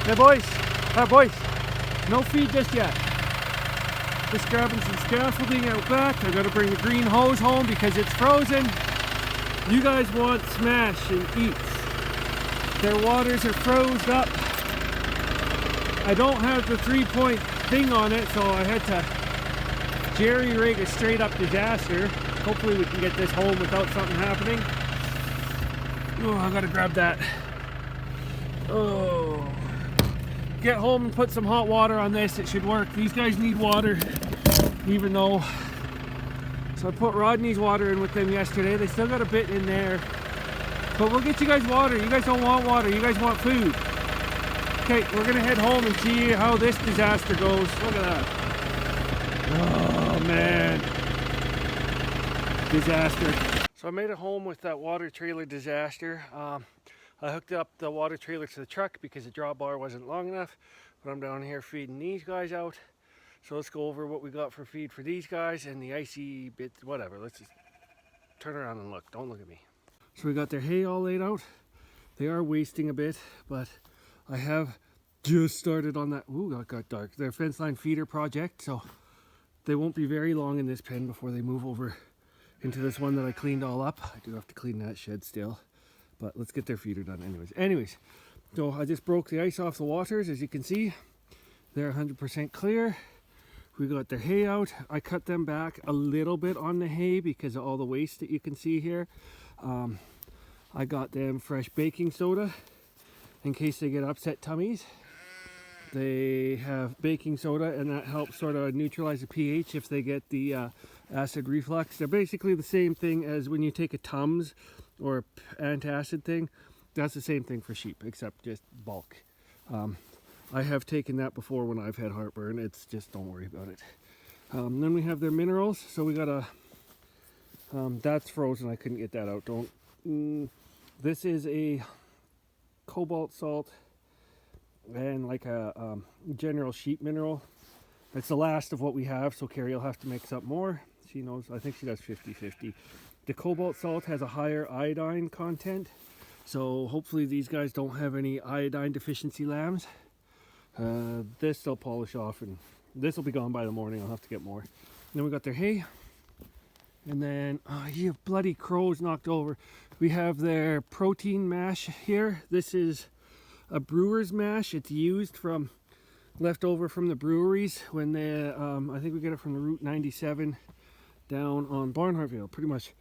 Hey boys, boys, no feed just yet. Just grabbing some scaffolding out back. I gotta bring the green hose home because it's frozen. You guys want smash and eats. Their waters are froze up. I don't have the 3-point thing on it, so I had to jerry rig a straight up disaster. Hopefully we can get this home without something happening. Oh, I gotta grab that. Oh. Get home and put some hot water on this. It should work. These guys need water, even though. So I put Rodney's water in with them yesterday. They still got a bit in there. But we'll get you guys water. You guys don't want water. You guys want food. Okay, we're gonna head home and see how this disaster goes. Look at that. Oh man. Disaster. So I made it home with that water trailer disaster. I hooked up the water trailer to the truck because the drawbar wasn't long enough. But I'm down here feeding these guys out. So let's go over what we got for feed for these guys and the icy bit, whatever. Let's just turn around and look. Don't look at me. So we got their hay all laid out. They are wasting a bit, but I have just started on that. Ooh, that got dark. Their fence line feeder project. So they won't be very long in this pen before they move over into this one that I cleaned all up. I do have to clean that shed still, but let's get their feeder done anyways. So I just broke the ice off the waters. As you can see, they're 100% clear. We got their hay out. I cut them back a little bit on the hay because of all the waste that you can see here. I got them fresh baking soda in case they get upset tummies. They have baking soda, and that helps sort of neutralize the pH if they get the acid reflux. They're basically the same thing as when you take a Tums or antacid thing. That's the same thing for sheep, except just bulk. I have taken that before when I've had heartburn. It's just, don't worry about it. Then we have their minerals. So we got a, that's frozen. I couldn't get that out. This is a cobalt salt and like a general sheep mineral. It's the last of what we have, so Carrie will have to make some more. She knows, I think she does 50-50. The cobalt salt has a higher iodine content, so hopefully these guys don't have any iodine deficiency lambs. This they'll polish off, and this will be gone by the morning. I'll have to get more. And then we got their hay, and then you have bloody crows knocked over. We have their protein mash here. This is a brewer's mash. It's used from left over from the breweries when they I think we get it from the Route 97 down on Barnhartville, pretty much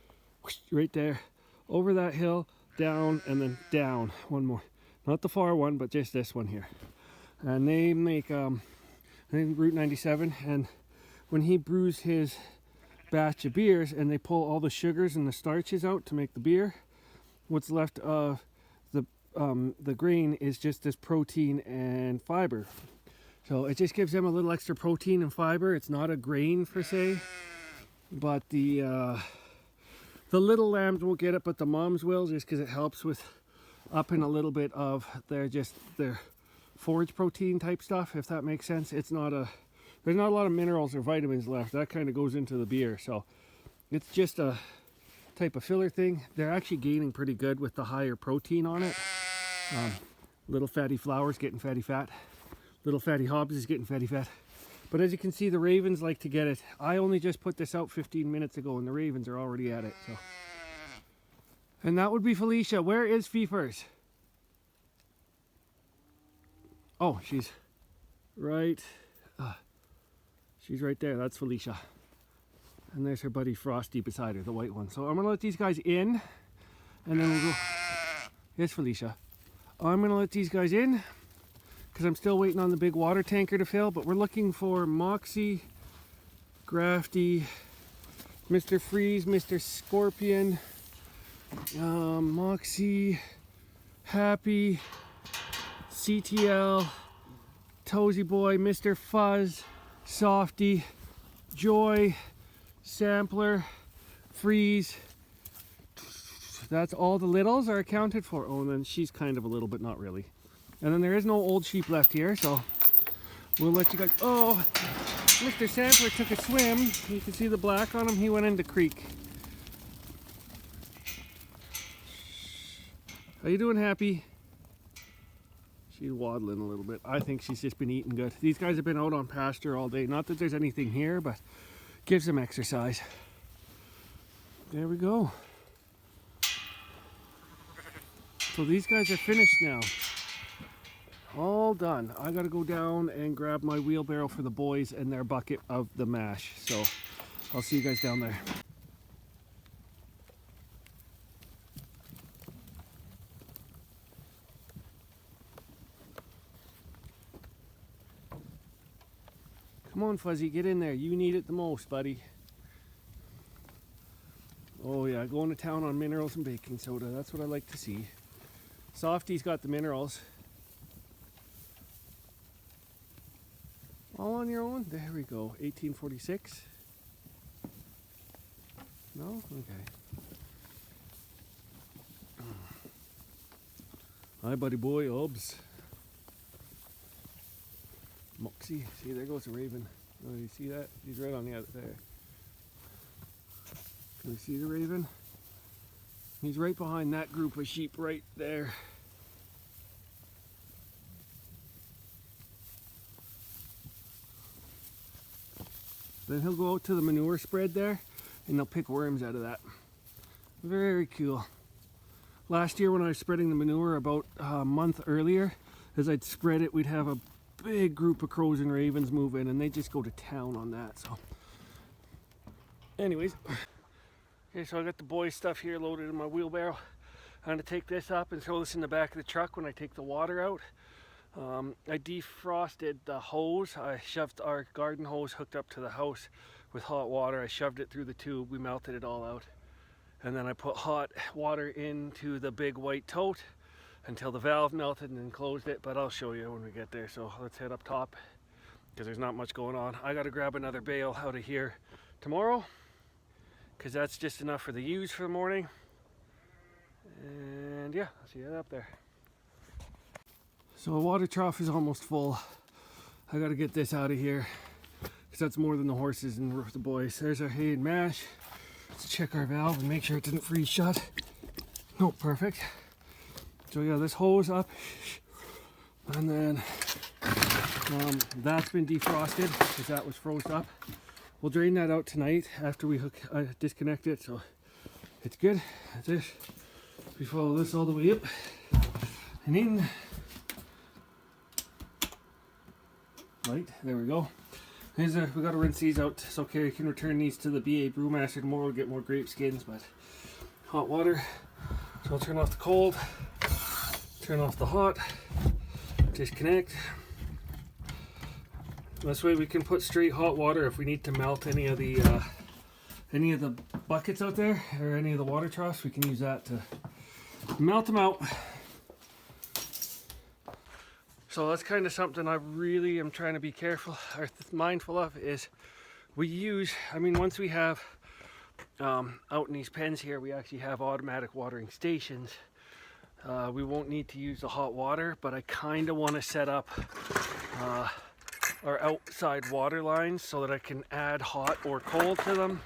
right there, over that hill, down, and then down one more, not the far one, but just this one here. And they make I think Route 97, and when he brews his batch of beers and they pull all the sugars and the starches out to make the beer, what's left of the grain is just this protein and fiber. So it just gives them a little extra protein and fiber. It's not a grain per se, but the little lambs won't get it, but the moms will, just because it helps with upping a little bit of their forage protein type stuff, if that makes sense. It's not there's not a lot of minerals or vitamins left. That kind of goes into the beer, so it's just a type of filler thing. They're actually gaining pretty good with the higher protein on it. Little fatty flowers getting fatty fat. Little fatty hobs is getting fatty fat. But as you can see, the ravens like to get it. I only just put this out 15 minutes ago and the ravens are already at it. So, and that would be Felicia. Where is Feefers? Oh, she's right there. That's Felicia. And there's her buddy Frosty beside her, the white one. So I'm gonna let these guys in, and then we'll go. Yes, Felicia. I'm gonna let these guys in because I'm still waiting on the big water tanker to fill, but we're looking for Moxie, Grafty, Mr. Freeze, Mr. Scorpion, Moxie, Happy, CTL, Tozy Boy, Mr. Fuzz, Softy, Joy, Sampler, Freeze. That's all the littles are accounted for. Oh, and then she's kind of a little, but not really. And then there is no old sheep left here, so we'll let you guys. Oh, Mr. Sampler took a swim. You can see the black on him. He went into creek. How you doing, Happy? She's waddling a little bit. I think she's just been eating good. These guys have been out on pasture all day. Not that there's anything here, but gives them exercise. There we go. So these guys are finished now. All done. I gotta go down and grab my wheelbarrow for the boys and their bucket of the mash. So I'll see you guys down there. Come on, Fuzzy, get in there. You need it the most, buddy. Oh yeah, going to town on minerals and baking soda. That's what I like to see. Softy's got the minerals. All on your own? There we go. 1846. No? Okay. Hi, buddy boy. Obs. Moxie. See, there goes a raven. Oh, you see that? He's right on the other there. Can you see the raven? He's right behind that group of sheep right there. Then he'll go out to the manure spread there and they'll pick worms out of that. Very cool. Last year when I was spreading the manure about a month earlier, as I'd spread it, we'd have a big group of crows and ravens move in and they just go to town on that. So anyways, okay, so I got the boys' stuff here loaded in my wheelbarrow. I'm gonna take this up and throw this in the back of the truck when I take the water out. I defrosted the hose. I shoved our garden hose hooked up to the house with hot water. I shoved it through the tube. We melted it all out. And then I put hot water into the big white tote until the valve melted and then closed it. But I'll show you when we get there. So let's head up top because there's not much going on. I got to grab another bale out of here tomorrow because that's just enough for the ewes for the morning. And yeah, I'll see you up there. So the water trough is almost full. I gotta get this out of here because that's more than the horses and the boys. There's our hay and mash. Let's check our valve and make sure it didn't freeze shut. No, perfect. So yeah, this hose up, and then that's been defrosted because that was froze up. We'll drain that out tonight after we disconnect it. So it's good. That's it. We follow this all the way up and in. Right, there we go. We got to rinse these out so Carrie can return these to the BA Brewmaster tomorrow to get more grape skins. But hot water. So I'll turn off the cold, turn off the hot, disconnect. This way we can put straight hot water if we need to melt any of the buckets out there or any of the water troughs. We can use that to melt them out. So that's kind of something I really am trying to be careful or mindful of is we use, once we have out in these pens here, we actually have automatic watering stations. We won't need to use the hot water, but I kind of want to set up our outside water lines so that I can add hot or cold to them.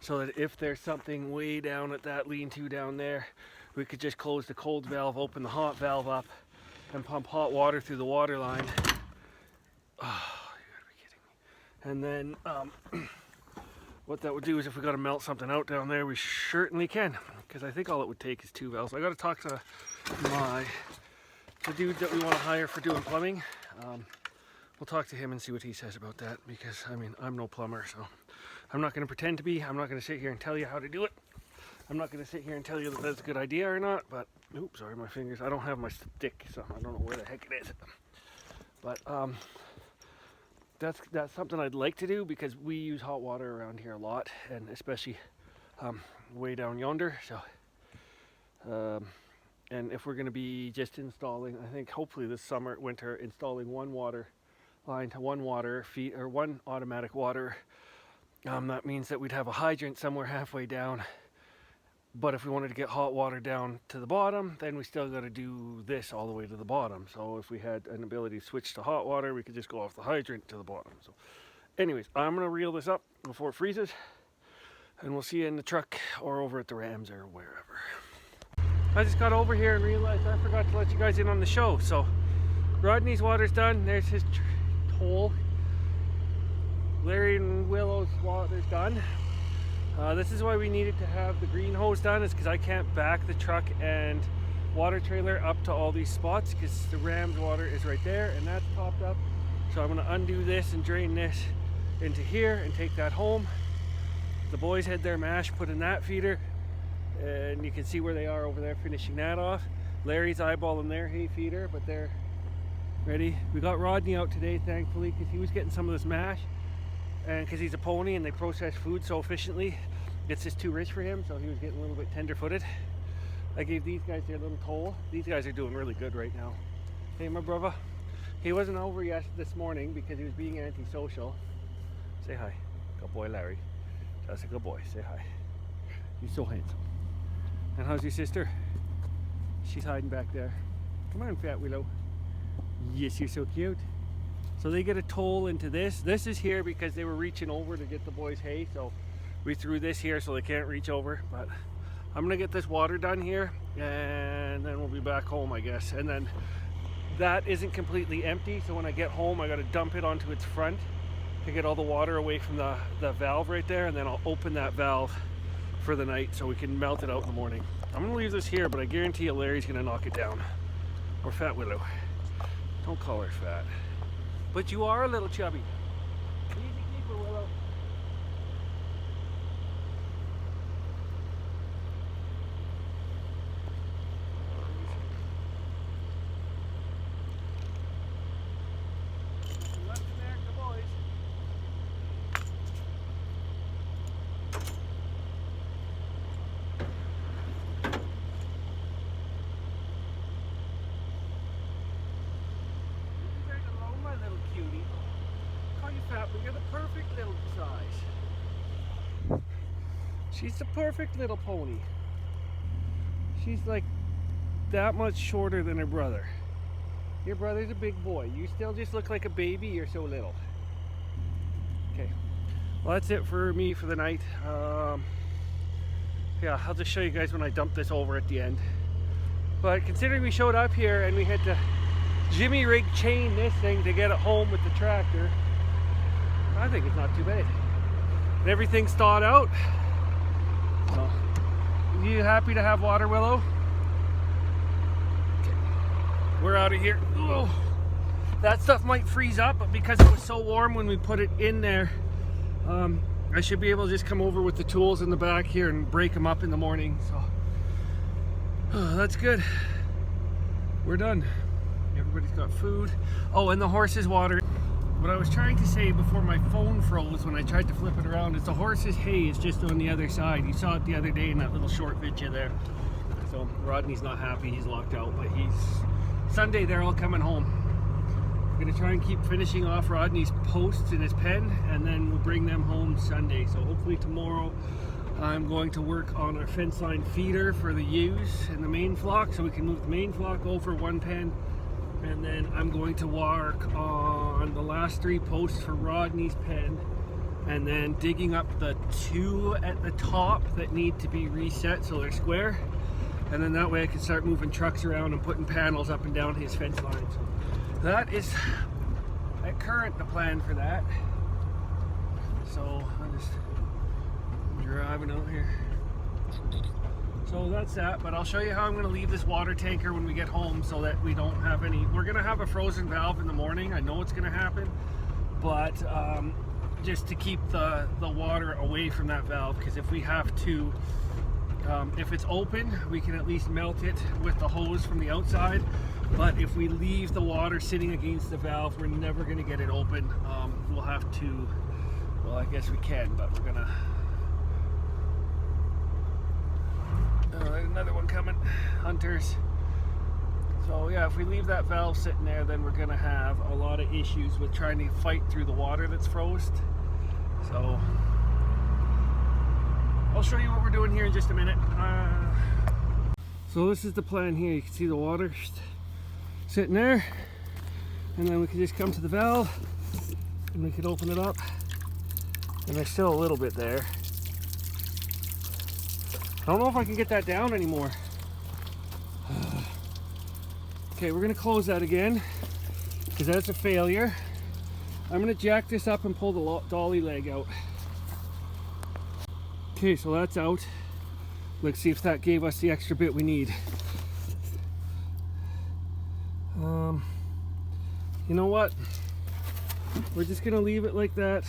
So that if there's something way down at that lean-to down there, we could just close the cold valve, open the hot valve up, and pump hot water through the water line. Oh, you gotta be kidding me. And then what that would do is if we gotta melt something out down there, we certainly can. Because I think all it would take is 2 valves. I gotta talk to the dude that we want to hire for doing plumbing. We'll talk to him and see what he says about that. Because I'm no plumber, so I'm not gonna pretend to be. I'm not gonna sit here and tell you how to do it. I'm not going to sit here and tell you that that's a good idea or not, but, oops, sorry, my fingers. I don't have my stick, so I don't know where the heck it is. But that's something I'd like to do because we use hot water around here a lot, and especially way down yonder. So, and if we're going to be just installing, I think hopefully this winter, installing one water line to one water feet or one automatic water, that means that we'd have a hydrant somewhere halfway down. But if we wanted to get hot water down to the bottom, then we still got to do this all the way to the bottom. So if we had an ability to switch to hot water, we could just go off the hydrant to the bottom. So anyways, I'm going to reel this up before it freezes. And we'll see you in the truck or over at the Rams or wherever. I just got over here and realized I forgot to let you guys in on the show. So Rodney's water's done. There's his hole. Larry and Willow's water's done. This is why we needed to have the green hose done, is because I can't back the truck and water trailer up to all these spots because the ram's water is right there and that's topped up. So I'm going to undo this and drain this into here and take that home. The boys had their mash put in that feeder and you can see where they are over there finishing that off. Larry's eyeballing their hay feeder, but they're ready. We got Rodney out today thankfully because he was getting some of this mash, and because he's a pony and they process food so efficiently it's just too rich for him, so he was getting a little bit tender-footed. I gave these guys their little toll. These guys are doing really good right now. Hey, my brother. He wasn't over yet this morning because he was being antisocial. Say hi. Good boy, Larry. That's a good boy. Say hi. You're so handsome. And how's your sister? She's hiding back there. Come on, Fat Willow. Yes, you're so cute. So they get a toll into this. This is here because they were reaching over to get the boys hay, so we threw this here so they can't reach over. But I'm gonna get this water done here and then we'll be back home, I guess. And then that isn't completely empty, so when I get home I gotta dump it onto its front to get all the water away from the valve right there, and then I'll open that valve for the night so we can melt it out in the morning. I'm gonna leave this here, but I guarantee you Larry's gonna knock it down. Or Fat Willow. Don't call her fat. But you are a little chubby. Easy keeper, Willow. But you're the perfect little size. She's the perfect little pony. She's like that much shorter than her brother. Your brother's a big boy. You still just look like a baby. You're so little. Okay. Well, that's it for me for the night. Yeah, I'll just show you guys when I dump this over at the end. But considering we showed up here and we had to jimmy rig chain this thing to get it home with the tractor, I think it's not too bad. And everything's thawed out. So, you happy to have water, Willow? Okay. We're out of here. Oh, that stuff might freeze up, but because it was so warm when we put it in there, I should be able to just come over with the tools in the back here and break them up in the morning. So, that's good. We're done. Everybody's got food. Oh, and the horse's water. What I was trying to say before my phone froze when I tried to flip it around is the horse's hay is just on the other side. You saw it the other day in that little short video there. So Rodney's not happy, he's locked out, but Sunday they're all coming home. I'm gonna try and keep finishing off Rodney's posts in his pen, and then we'll bring them home Sunday. So hopefully tomorrow I'm going to work on our fence line feeder for the ewes and the main flock, so we can move the main flock over one pen. And then I'm going to work on the last 3 posts for Rodney's pen, and then digging up the 2 at the top that need to be reset so they're square, and then that way I can start moving trucks around and putting panels up and down his fence line. So that is at current the plan for that. So I'm just driving out here. So that's that, but I'll show you how I'm going to leave this water tanker when we get home so that we don't have any. We're going to have a frozen valve in the morning. I know it's going to happen, but just to keep the water away from that valve, because if we have to, if it's open, we can at least melt it with the hose from the outside. But if we leave the water sitting against the valve, we're never going to get it open. We'll have to, well, I guess we can, but we're going to. Another one coming, hunters. So yeah, if we leave that valve sitting there, then we're gonna have a lot of issues with trying to fight through the water that's froze. So I'll show you what we're doing here in just a minute. So this is the plan here. You can see the water sitting there, and then we can just come to the valve and we could open it up, and there's still a little bit there. I don't know if I can get that down anymore. Okay, we're gonna close that again. because that's a failure. I'm gonna jack this up and pull the dolly leg out. Okay, so that's out. Let's see if that gave us the extra bit we need. You know what? We're just gonna leave it like that,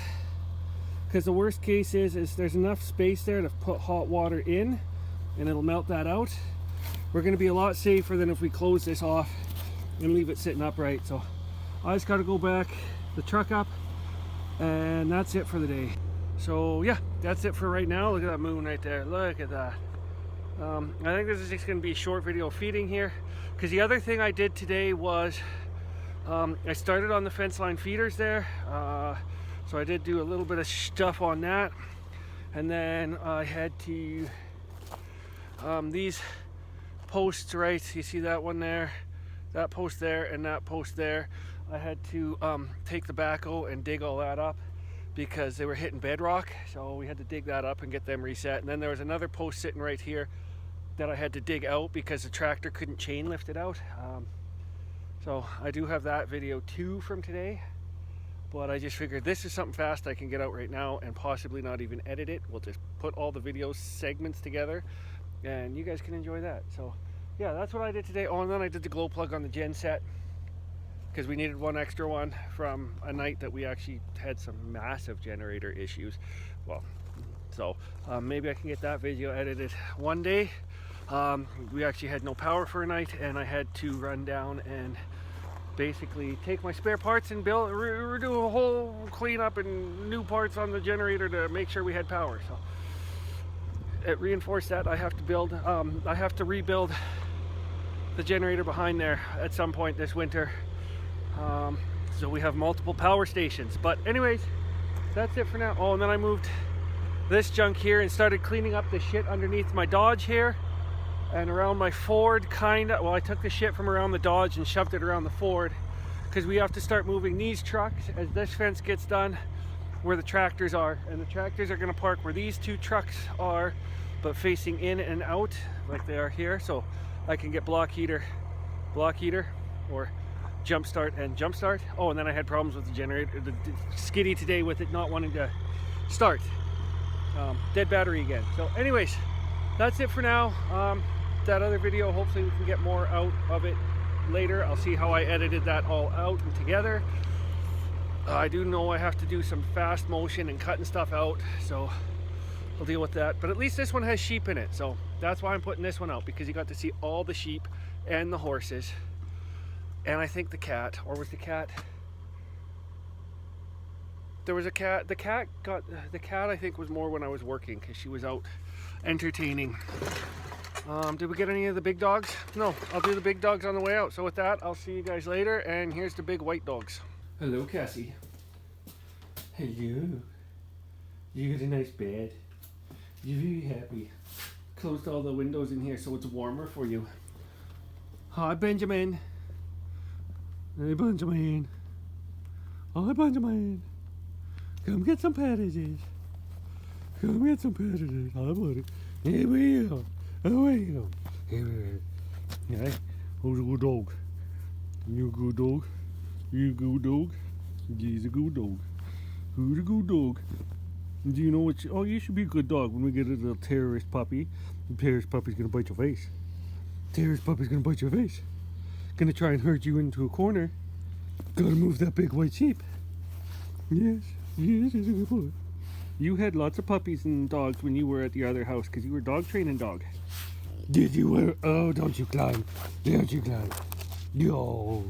because the worst case is there's enough space there to put hot water in and it'll melt that out. We're gonna be a lot safer than if we close this off and leave it sitting upright. So I just gotta go back the truck up, and that's it for the day. So yeah, that's it for right now. Look at that moon right there. Look at that. I think this is just going to be a short video of feeding here, because the other thing I did today was I started on the fence line feeders there, so I did do a little bit of stuff on that, and then I had to these posts, right, you see that one there, that post there, and that post there, I had to take the backhoe and dig all that up because they were hitting bedrock, so we had to dig that up and get them reset. And then there was another post sitting right here that I had to dig out because the tractor couldn't chain lift it out. So I do have that video too from today, but I just figured this is something fast I can get out right now and possibly not even edit it. We'll just put all the video segments together and you guys can enjoy that. So yeah, that's what I did today. Oh, and then I did the glow plug on the gen set because we needed one extra one from a night that we actually had some massive generator issues. Well, so maybe I can get that video edited one day. We actually had no power for a night, and I had to run down and basically take my spare parts and build, do a whole cleanup and new parts on the generator to make sure we had power. So it reinforced that I have to build, I have to rebuild the generator behind there at some point this winter. So we have multiple power stations. But anyways, that's it for now. Oh, and then I moved this junk here and started cleaning up the shit underneath my Dodge here and around my Ford, kinda. Well, I took the shit from around the Dodge and shoved it around the Ford, because we have to start moving these trucks as this fence gets done where the tractors are, and the tractors are going to park where these two trucks are, but facing in and out like they are here, so I can get block heater or jump start and jump start. Oh, and then I had problems with the generator, the skiddy today, with it not wanting to start. Dead battery again. So anyways, that's it for now. That other video, hopefully we can get more out of it later. I'll see how I edited that all out and together. I do know I have to do some fast motion and cutting stuff out, so I'll deal with that. But at least this one has sheep in it, so that's why I'm putting this one out, because you got to see all the sheep and the horses, and I think the cat, or was the cat? There was a cat. The cat I think was more when I was working, because she was out entertaining. Did we get any of the big dogs? No, I'll do the big dogs on the way out. So with that, I'll see you guys later, and here's the big white dogs. Hello, Cassie. Hello. You got a nice bed. You're very happy. Closed all the windows in here so it's warmer for you. Hi, Benjamin. Hey, Benjamin. Hi, Benjamin. Come get some packages. Come get some packages. Hi, buddy. Here we go. Here we go. Here we go. Hey, who's a good dog? You a good dog? You a good dog? He's a good dog. Who's a good dog? Do you know what? Oh, you should be a good dog when we get a little terrorist puppy. The terrorist puppy's gonna bite your face. Terrorist puppy's gonna bite your face. Gonna try and herd you into a corner. Gotta move that big white sheep. Yes, yes, he's a good boy. You had lots of puppies and dogs when you were at the other house because you were dog training dog. Did you? Oh, don't you climb. Don't you climb. Yo.